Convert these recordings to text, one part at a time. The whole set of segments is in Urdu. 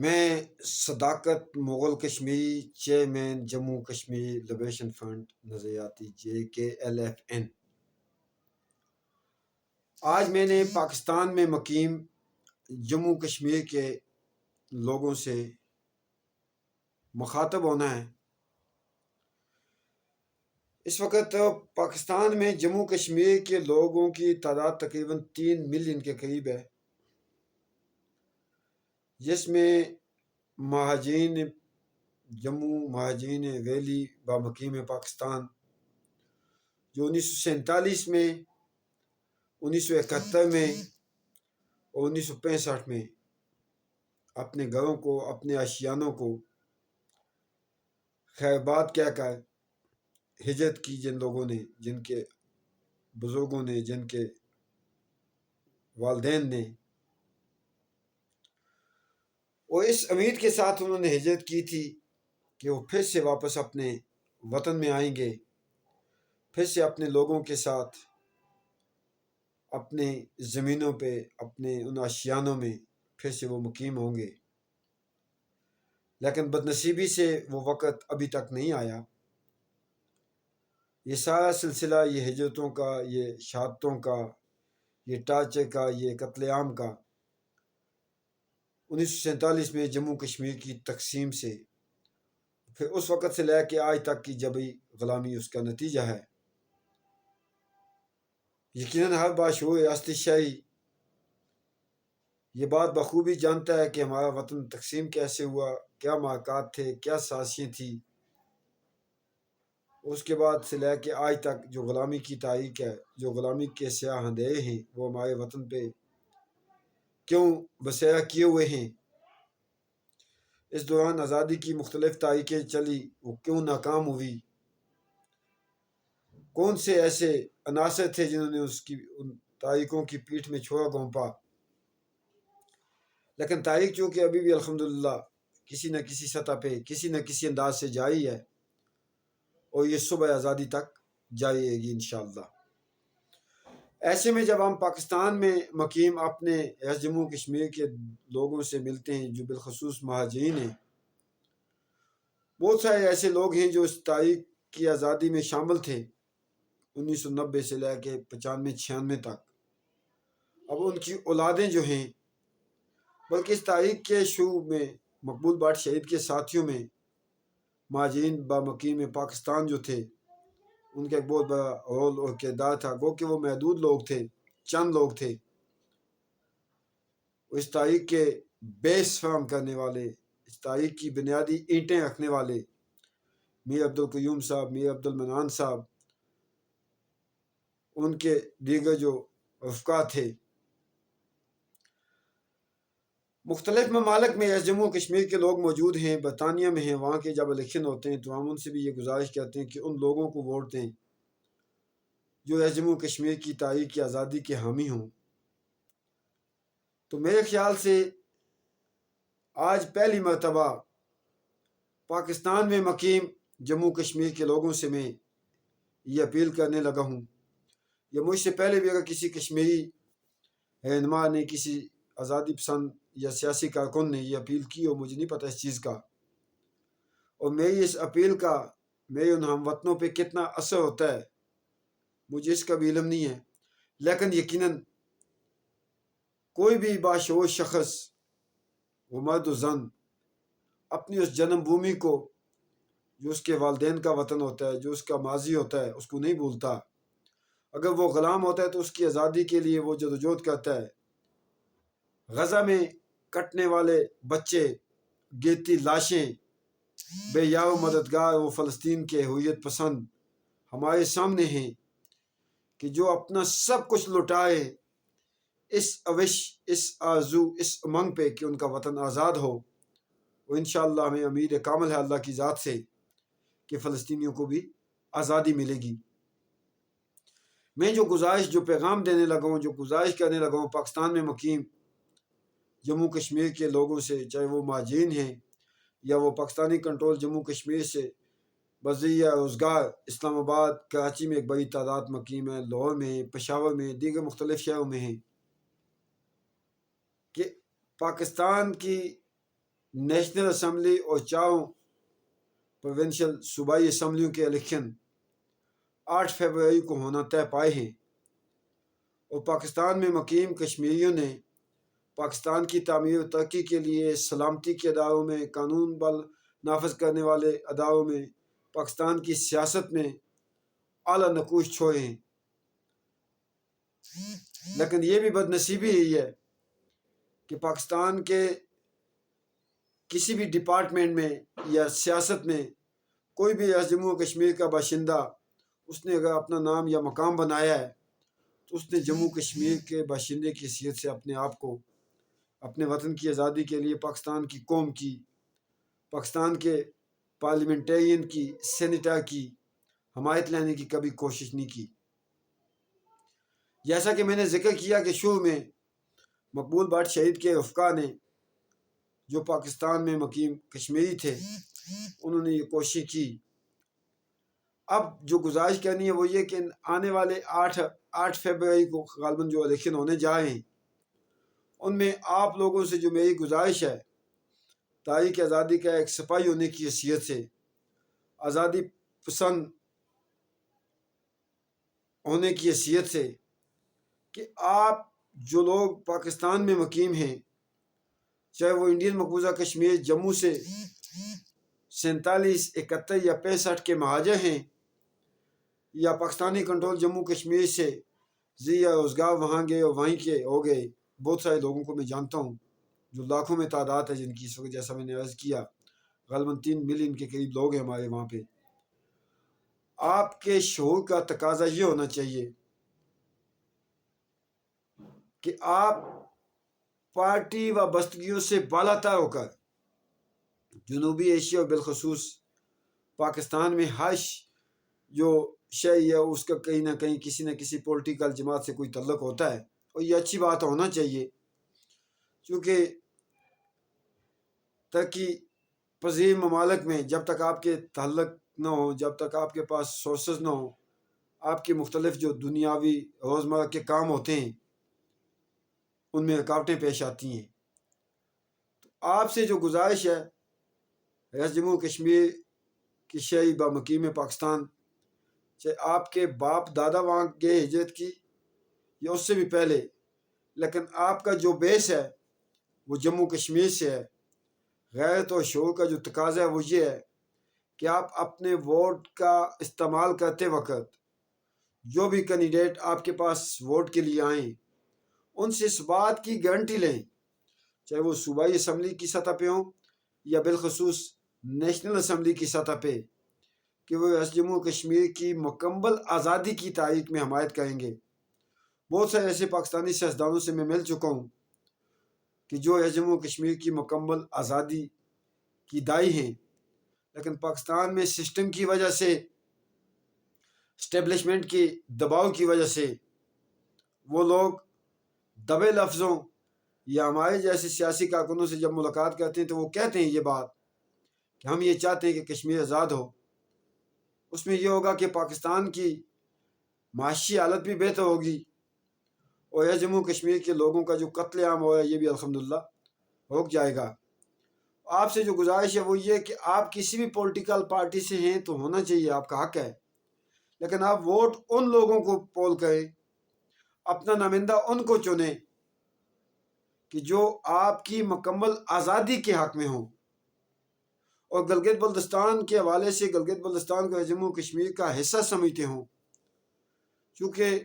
میں صداقت Mughal Kashmiri chairman Jammu Kashmir liberation front نظریاتی JKLFN۔ آج میں نے پاکستان میں مقیم جموں کشمیر کے لوگوں سے مخاطب ہونا ہے۔ اس وقت پاکستان میں جموں کشمیر کے لوگوں کی تعداد تقریباً 3 ملین کے قریب ہے، جس میں مہاجرین جموں، مہاجرین ویلی بامقیم پاکستان جو 1947 میں، 1971 میں اور 1965 میں اپنے گھروں کو، اپنے آشیانوں کو خیرباد کہہ کر ہجرت کی، جن لوگوں نے، جن کے بزرگوں نے، جن کے والدین نے، اور اس امید کے ساتھ انہوں نے ہجرت کی تھی کہ وہ پھر سے واپس اپنے وطن میں آئیں گے، پھر سے اپنے لوگوں کے ساتھ اپنے زمینوں پہ، اپنے ان آشیانوں میں پھر سے وہ مقیم ہوں گے۔ لیکن بدنصیبی سے وہ وقت ابھی تک نہیں آیا۔ یہ سارا سلسلہ، یہ ہجرتوں کا، یہ شہادتوں کا، یہ ٹارچر کا، یہ قتل عام کا 1947 میں جموں کشمیر کی تقسیم سے، پھر اس وقت سے لے کے آج تک کی جبری غلامی اس کا نتیجہ ہے۔ یقیناً ہر باشعور ریاست شہری یہ بات بخوبی جانتا ہے کہ ہمارا وطن تقسیم کیسے ہوا، کیا معرکات تھے، کیا سازشیں تھیں۔ اس کے بعد سے لے کے آج تک جو غلامی کی تاریخ ہے، جو غلامی کے سیاہ اندھیرے ہیں، وہ ہمارے وطن پہ کیوں بسیرا کیے ہوئے ہیں۔ اس دوران آزادی کی مختلف تاریخیں چلی، وہ کیوں ناکام ہوئی، کون سے ایسے عناصر تھے جنہوں نے ان تاریخوں کی پیٹھ میں چھوڑا گھونپا۔ لیکن تاریخ چونکہ ابھی بھی الحمدللہ کسی نہ کسی سطح پہ، کسی نہ کسی انداز سے جاری ہے، اور یہ صبح آزادی تک جاری رہے گی انشاءاللہ۔ ایسے میں جب ہم پاکستان میں مقیم اپنے جموں کشمیر کے لوگوں سے ملتے ہیں، جو بالخصوص مہاجرین ہیں، بہت سارے ایسے لوگ ہیں جو اس تاریخ کی آزادی میں شامل تھے 1990 سے لے کے 95 96 تک۔ اب ان کی اولادیں جو ہیں، بلکہ اس تاریخ کے شروع میں مقبول بٹ شہید کے ساتھیوں میں مہاجرین بامقیم پاکستان جو تھے، ان کا ایک بہت بڑا رول اور کردار تھا، گو کہ وہ محدود لوگ تھے، چند لوگ تھے، اس تاریخ کے بیس فراہم کرنے والے، اس تاریخ کی بنیادی اینٹیں رکھنے والے میر عبدالقیوم صاحب، میر عبدالمنان صاحب، ان کے دیگر جو رفقا تھے۔ مختلف ممالک میں جموں کشمیر کے لوگ موجود ہیں، برطانیہ میں ہیں، وہاں کے جب الیکشن ہوتے ہیں تو ہم ان سے بھی یہ گزارش کرتے ہیں کہ ان لوگوں کو ووٹ دیں جو جموں کشمیر کی تاریخ کی آزادی کے حامی ہوں۔ تو میرے خیال سے آج پہلی مرتبہ پاکستان میں مقیم جموں کشمیر کے لوگوں سے میں یہ اپیل کرنے لگا ہوں، یا مجھ سے پہلے بھی اگر کسی کشمیری رہنما نے، کسی آزادی پسند یا سیاسی کارکن نے یہ اپیل کی ہو، مجھے نہیں پتہ اس چیز کا، اور میری اس اپیل کا میرے ان ہم وطنوں پہ کتنا اثر ہوتا ہے مجھے اس کا بھی علم نہیں ہے۔ لیکن یقیناً کوئی بھی باشعور شخص، وہ مرد و زن، اپنی اس جنم بھومی کو، جو اس کے والدین کا وطن ہوتا ہے، جو اس کا ماضی ہوتا ہے، اس کو نہیں بھولتا۔ اگر وہ غلام ہوتا ہے تو اس کی آزادی کے لیے وہ جدوجہد کرتا ہے۔ غزہ میں کٹنے والے بچے، گرتی لاشیں، بے یار و مددگار وہ فلسطین کے حریت پسند ہمارے سامنے ہیں کہ جو اپنا سب کچھ لٹائے اس اوش، اس آرزو، اس امنگ پہ کہ ان کا وطن آزاد ہو، اور انشاءاللہ ہمیں امید کامل ہے اللہ کی ذات سے کہ فلسطینیوں کو بھی آزادی ملے گی۔ میں جو گزارش، جو پیغام دینے لگا ہوں، جو گزارش کرنے لگا ہوں پاکستان میں مقیم جموں کشمیر کے لوگوں سے، چاہے وہ مہاجرین ہیں یا وہ پاکستانی کنٹرول جموں کشمیر سے بذریعہ روزگار اسلام آباد، کراچی میں ایک بڑی تعداد مقیم ہے، لاہور میں، پشاور میں، دیگر مختلف شہروں میں ہیں، کہ پاکستان کی نیشنل اسمبلی اور چاروں پروونشل صوبائی اسمبلیوں کے الیکشن 8 فروری کو ہونا طے پائے ہیں، اور پاکستان میں مقیم کشمیریوں نے پاکستان کی تعمیر و ترقی کے لیے سلامتی کے اداروں میں، قانون بل نافذ کرنے والے اداروں میں، پاکستان کی سیاست میں اعلیٰ نقوش چھوڑے ہیں۔ لیکن یہ بھی بدنصیبی رہی ہے کہ پاکستان کے کسی بھی ڈپارٹمنٹ میں یا سیاست میں کوئی بھی ریاست جموں و کشمیر کا باشندہ اس نے اگر اپنا نام یا مقام بنایا ہے تو اس نے جموں کشمیر کے باشندے کی حیثیت سے اپنے آپ کو اپنے وطن کی آزادی کے لیے، پاکستان کی قوم کی، پاکستان کے پارلیمنٹرین کی، سینیٹر کی حمایت لینے کی کبھی کوشش نہیں کی۔ جیسا کہ میں نے ذکر کیا کہ شروع میں مقبول بٹ شہید کے رفقا نے جو پاکستان میں مقیم کشمیری تھے انہوں نے یہ کوشش کی۔ اب جو گزارش کرنی ہے وہ یہ کہ آنے والے 8 فروری کو غالباً جو الیکشن ہونے جا رہے ہیں ان میں آپ لوگوں سے جو میری گزارش ہے، تاریخ آزادی کا ایک سپاہی ہونے کی حیثیت سے، آزادی پسند ہونے کی حیثیت سے، کہ آپ جو لوگ پاکستان میں مقیم ہیں، چاہے وہ انڈین مقبوضہ کشمیر جموں سے 47، 71 یا 65 کے مہاجر ہیں، یا پاکستانی کنٹرول جموں کشمیر سے یا روزگار وہاں گئے اور وہیں کے ہو گئے، بہت سارے لوگوں کو میں جانتا ہوں جو لاکھوں میں تعداد ہے جن کی اس وقت، جیسا میں نے عرض کیا، غالباً 3 ملین کے قریب لوگ ہیں ہمارے وہاں پہ۔ آپ کے شعور کا تقاضا یہ ہونا چاہیے کہ آپ پارٹی وابستگیوں سے بالاتر ہو کر جنوبی ایشیا اور بالخصوص پاکستان میں ہر جو شہری ہے اس کا کہیں نہ کہیں کسی نہ کسی پولیٹیکل جماعت سے کوئی تعلق ہوتا ہے، اور یہ اچھی بات ہونا چاہیے، کیونکہ ترقی پذیر ممالک میں جب تک آپ کے تعلق نہ ہو، جب تک آپ کے پاس سورسز نہ ہو، آپ کے مختلف جو دنیاوی روزمرہ کے کام ہوتے ہیں ان میں رکاوٹیں پیش آتی ہیں۔ تو آپ سے جو گزارش ہے، ریاست جموں کشمیر کی شہری بمقیم پاکستان، چاہے آپ کے باپ دادا وہاں گئے ہجرت کی یا اس سے بھی پہلے، لیکن آپ کا جو بیس ہے وہ جموں کشمیر سے ہے۔ غیرت اور شعور کا جو تقاضا ہے وہ یہ ہے کہ آپ اپنے ووٹ کا استعمال کرتے وقت جو بھی کینڈیڈیٹ آپ کے پاس ووٹ کے لیے آئیں ان سے اس بات کی گارنٹی لیں، چاہے وہ صوبائی اسمبلی کی سطح پہ ہوں یا بالخصوص نیشنل اسمبلی کی سطح پہ، کہ وہ ریاست جموں کشمیر کی مکمل آزادی کی تاریخ میں حمایت کریں گے۔ بہت سارے ایسے پاکستانی سیاستدانوں سے میں مل چکا ہوں کہ جو ریاست جموں کشمیر کی مکمل آزادی کی دائی ہیں، لیکن پاکستان میں سسٹم کی وجہ سے، اسٹیبلشمنٹ کے دباؤ کی وجہ سے وہ لوگ دبے لفظوں یا ہمارے جیسے سیاسی کارکنوں سے جب ملاقات کرتے ہیں تو وہ کہتے ہیں یہ بات کہ ہم یہ چاہتے ہیں کہ کشمیر آزاد ہو۔ اس میں یہ ہوگا کہ پاکستان کی معاشی حالت بھی بہتر ہوگی اور یہ جموں کشمیر کے لوگوں کا جو قتل عام ہو رہا ہے یہ بھی الحمدللہ رک جائے گا۔ آپ سے جو گزارش ہے وہ یہ کہ آپ کسی بھی پولیٹیکل پارٹی سے ہیں تو ہونا چاہیے، آپ کا حق ہے، لیکن آپ ووٹ ان لوگوں کو پول کریں، اپنا نمائندہ ان کو چنیں کہ جو آپ کی مکمل آزادی کے حق میں ہوں۔ اور گلگت بلتستان کے حوالے سے گلگت بلتستان کو جموں کشمیر کا حصہ سمجھتے ہوں، چونکہ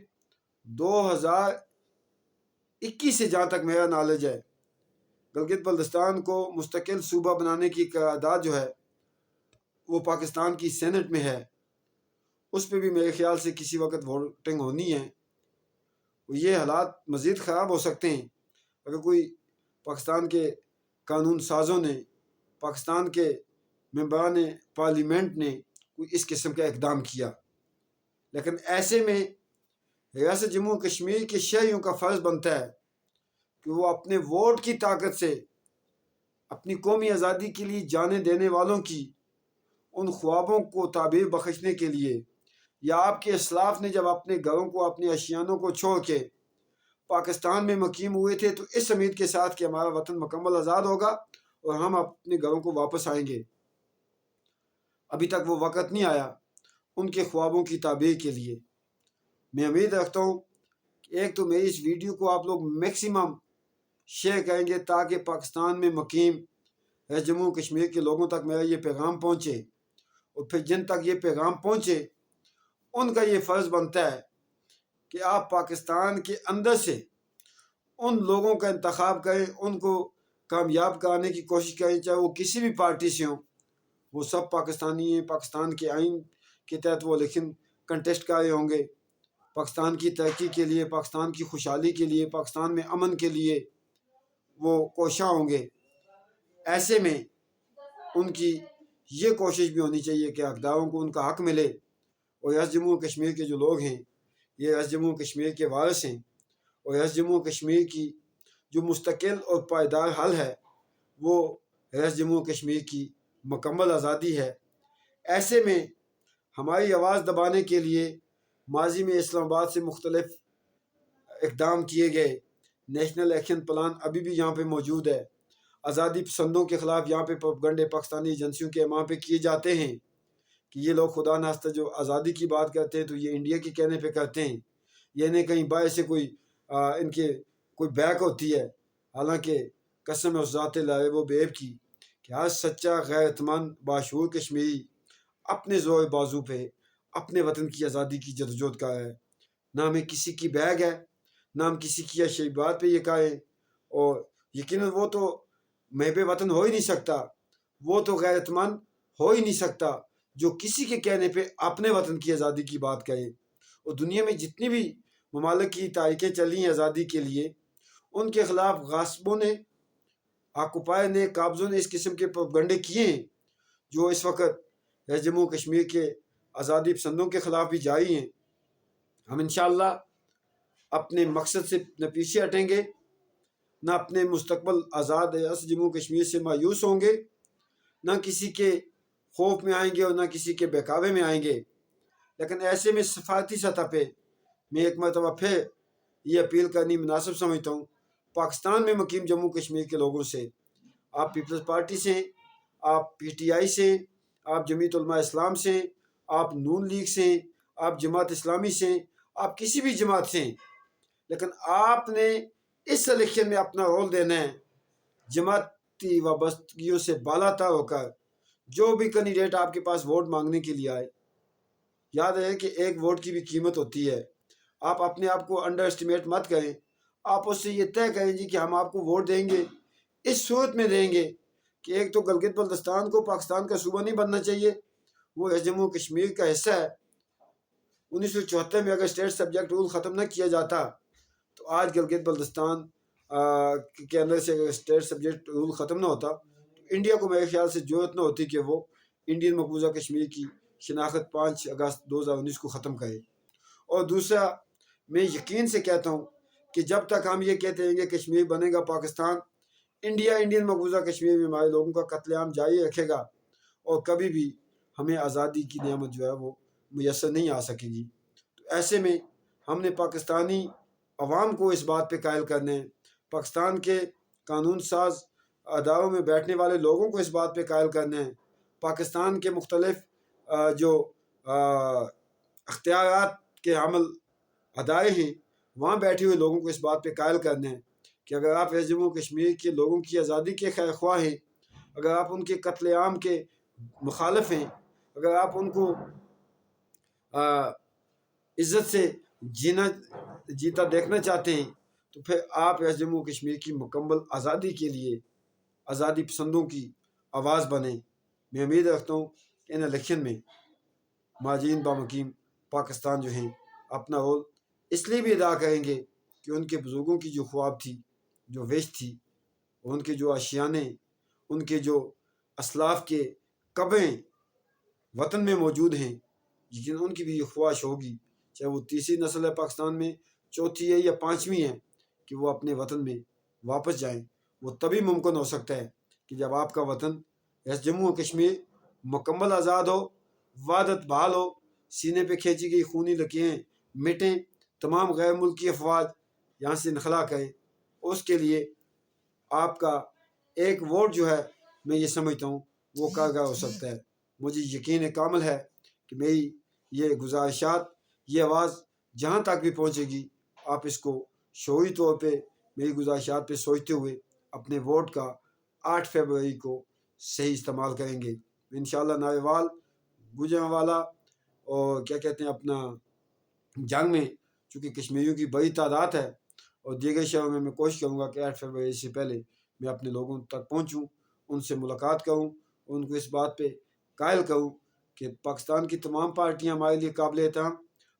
2021 سے جہاں تک میرا نالج ہے گلگت بلتستان کو مستقل صوبہ بنانے کی قرارداد جو ہے وہ پاکستان کی سینٹ میں ہے، اس پہ بھی میرے خیال سے کسی وقت ووٹنگ ہونی ہے۔ یہ حالات مزید خراب ہو سکتے ہیں اگر کوئی پاکستان کے قانون سازوں نے، پاکستان کے ممبران پارلیمنٹ نے کوئی اس قسم کا اقدام کیا۔ لیکن ایسے میں ریاست جموں کشمیر کے شہریوں کا فرض بنتا ہے کہ وہ اپنے ووٹ کی طاقت سے اپنی قومی آزادی کے لیے جانیں دینے والوں کی ان خوابوں کو تعبیر بخشنے کے لیے، یا آپ کے اسلاف نے جب اپنے گھروں کو، اپنے اشیانوں کو چھوڑ کے پاکستان میں مقیم ہوئے تھے تو اس امید کے ساتھ کہ ہمارا وطن مکمل آزاد ہوگا اور ہم اپنے گھروں کو واپس آئیں گے۔ ابھی تک وہ وقت نہیں آیا ان کے خوابوں کی تعبیر کے لیے۔ میں امید رکھتا ہوں کہ ایک تو میری اس ویڈیو کو آپ لوگ میکسیمم شیئر کریں گے تاکہ پاکستان میں مقیم جموں کشمیر کے لوگوں تک میرا یہ پیغام پہنچے، اور پھر جن تک یہ پیغام پہنچے ان کا یہ فرض بنتا ہے کہ آپ پاکستان کے اندر سے ان لوگوں کا انتخاب کریں، ان کو کامیاب کرانے کی کوشش کریں، چاہے وہ کسی بھی پارٹی سے ہوں۔ وہ سب پاکستانی ہیں، پاکستان کے آئین کے تحت وہ لیکن کنٹیسٹ کر رہے ہوں گے، پاکستان کی ترقی کے لیے، پاکستان کی خوشحالی کے لیے، پاکستان میں امن کے لیے وہ کوشاں ہوں گے۔ ایسے میں ان کی یہ کوشش بھی ہونی چاہیے کہ حقداروں کو ان کا حق ملے، اور ریاست جموں کشمیر کے جو لوگ ہیں یہ ریاست جموں کشمیر کے وارث ہیں، اور ریاست جموں کشمیر کی جو مستقل اور پائیدار حل ہے وہ ریاست جموں کشمیر کی مکمل آزادی ہے۔ ایسے میں ہماری آواز دبانے کے لیے ماضی میں اسلام آباد سے مختلف اقدام کیے گئے، نیشنل ایکشن پلان ابھی بھی یہاں پہ موجود ہے، آزادی پسندوں کے خلاف یہاں پہ پروپیگنڈے پاکستانی ایجنسیوں کے وہاں پہ کیے جاتے ہیں کہ یہ لوگ خدا نخواستہ جو آزادی کی بات کرتے ہیں تو یہ انڈیا کے کہنے پہ کرتے ہیں، یہ نہیں کہیں باہر سے کوئی ان کے کوئی بیک ہوتی ہے۔ حالانکہ قسم اس ذات لائب و بیب کی کہ ہر سچا غیرت مند باشعور کشمیری اپنے زور بازو پہ اپنے وطن کی آزادی کی جدوجہد کا ہے، نہ ہمیں کسی کی بیگ ہے، نہ ہم کسی کی اشیائی بات پہ یہ کہیں، اور یقیناً وہ تو محب وطن ہو ہی نہیں سکتا، وہ تو غیرت مند ہو ہی نہیں سکتا جو کسی کے کہنے پہ اپنے وطن کی آزادی کی بات کہے۔ اور دنیا میں جتنی بھی ممالک کی تاریخیں چلی ہیں آزادی کے لیے، ان کے خلاف غاصبوں نے، آکوپائر نے، قابضوں نے اس قسم کے پروپیگنڈے کیے ہیں جو اس وقت جموں کشمیر کے آزادی پسندوں کے خلاف بھی جاری ہیں۔ ہم انشاءاللہ اپنے مقصد سے نہ پیچھے ہٹیں گے، نہ اپنے مستقبل آزاد ریاست جموں کشمیر سے مایوس ہوں گے، نہ کسی کے خوف میں آئیں گے اور نہ کسی کے بہکاوے میں آئیں گے۔ لیکن ایسے میں سفارتی سطح پہ میں ایک مرتبہ پھر یہ اپیل کرنی مناسب سمجھتا ہوں پاکستان میں مقیم جموں کشمیر کے لوگوں سے، آپ پیپلز پارٹی سے ہیں، آپ پی ٹی آئی سے ہیں، آپ جمعیت علماء اسلام سے ہیں، آپ نون لیگ سے ہیں، آپ جماعت اسلامی سے ہیں، آپ کسی بھی جماعت سے ہیں، لیکن آپ نے اس الیکشن میں اپنا رول دینا ہے، جماعتی وابستگیوں سے بالا تر ہو کر جو بھی کینڈیڈیٹ آپ کے پاس ووٹ مانگنے کے لیے آئے۔ یاد رہے کہ ایک ووٹ کی بھی قیمت ہوتی ہے، آپ اپنے آپ کو انڈر اسٹیمیٹ مت کریں، آپ اس سے یہ طے کریں جی کہ ہم آپ کو ووٹ دیں گے، اس صورت میں دیں گے کہ ایک تو گلگت بلتستان کو پاکستان کا صوبہ نہیں بننا چاہیے، وہ جموں کشمیر کا حصہ ہے۔ 1974 میں اگر اسٹیٹ سبجیکٹ رول ختم نہ کیا جاتا تو آج گلگت بلتستان کے اندر سے اگر اسٹیٹ سبجیکٹ رول ختم نہ ہوتا تو انڈیا کو میرے خیال سے ضرورت نہ ہوتی کہ وہ انڈین مقبوضہ کشمیر کی شناخت 5 اگست 2019 کو ختم کرے۔ اور دوسرا، میں یقین سے کہتا ہوں کہ جب تک ہم یہ کہتے ہیں کہ کشمیر بنے گا پاکستان، انڈیا انڈین مقبوضہ کشمیر میں ہمارے لوگوں کا قتل عام جاری رکھے گا، اور کبھی بھی ہمیں آزادی کی نعمت جو ہے وہ میسر نہیں آ سکے گی۔ تو ایسے میں ہم نے پاکستانی عوام کو اس بات پہ قائل کرنا ہے، پاکستان کے قانون ساز اداروں میں بیٹھنے والے لوگوں کو اس بات پہ قائل کرنا ہے، پاکستان کے مختلف جو اختیارات کے حامل ادارے ہیں وہاں بیٹھے ہوئے لوگوں کو اس بات پہ قائل کرنا ہے کہ اگر آپ ریاست جموں کشمیر کے لوگوں کی آزادی کے خیر خواہ ہیں، اگر آپ ان کے قتل عام کے مخالف ہیں، اگر آپ ان کو عزت سے جیتا دیکھنا چاہتے ہیں، تو پھر آپ ریاست جموں کشمیر کی مکمل آزادی کے لیے آزادی پسندوں کی آواز بنیں۔ میں امید رکھتا ہوں کہ ان الیکشن میں مہاجرین بامقیم پاکستان جو ہیں اپنا رول اس لیے بھی ادا کریں گے کہ ان کے بزرگوں کی جو خواب تھی، جو وش تھی، ان کے جو آشیانے، ان کے جو اسلاف کے قبریں وطن میں موجود ہیں، لیکن ان کی بھی یہ خواہش ہوگی، چاہے وہ تیسری نسل ہے پاکستان میں، چوتھی ہے یا پانچویں ہے، کہ وہ اپنے وطن میں واپس جائیں۔ وہ تبھی ممکن ہو سکتا ہے کہ جب آپ کا وطن ریاست جموں و کشمیر مکمل آزاد ہو، وحدت بحال ہو، سینے پہ کھینچی گئی خونی لکیریں مٹیں، تمام غیر ملکی افواج یہاں سے انخلا کریں۔ اس کے لیے آپ کا ایک ووٹ جو ہے میں یہ سمجھتا ہوں وہ کارگر ہو سکتا ہے۔ مجھے یقین کامل ہے کہ میری یہ گزارشات، یہ آواز جہاں تک بھی پہنچے گی، آپ اس کو شعوری طور پہ میری گزارشات پہ سوچتے ہوئے اپنے ووٹ کا 8 فروری کو صحیح استعمال کریں گے۔ انشاءاللہ ناروال، گوجرانوالہ اور کیا کہتے ہیں اپنا جنگ میں چونکہ کشمیریوں کی بڑی تعداد ہے، اور دیگر شہروں میں کوشش کروں گا کہ 8 فروری سے پہلے میں اپنے لوگوں تک پہنچوں، ان سے ملاقات کروں، ان کو اس بات پہ قائل کروں کہ پاکستان کی تمام پارٹیاں ہمارے لیے قابل احترام،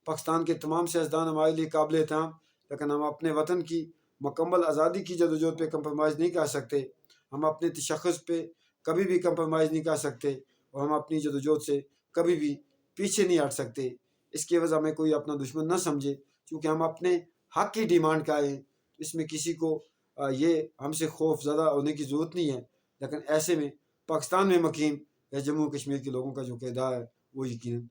پاکستان کے تمام سیاستدان ہمارے لیے قابل احترام، لیکن ہم اپنے وطن کی مکمل آزادی کی جدوجہد پہ کمپرومائز نہیں کر سکتے، ہم اپنے تشخص پہ کبھی بھی کمپرومائز نہیں کر سکتے، اور ہم اپنی جدوجہد سے کبھی بھی پیچھے نہیں ہٹ سکتے۔ اس کی وجہ میں کوئی اپنا دشمن نہ سمجھے، کیونکہ ہم اپنے حق کی ڈیمانڈ کریں، اس میں کسی کو یہ ہم سے خوف زدہ ہونے کی ضرورت نہیں ہے، لیکن ایسے میں پاکستان میں مقیم یا جموں کشمیر کے لوگوں کا جو کردار ہے وہ یقیناً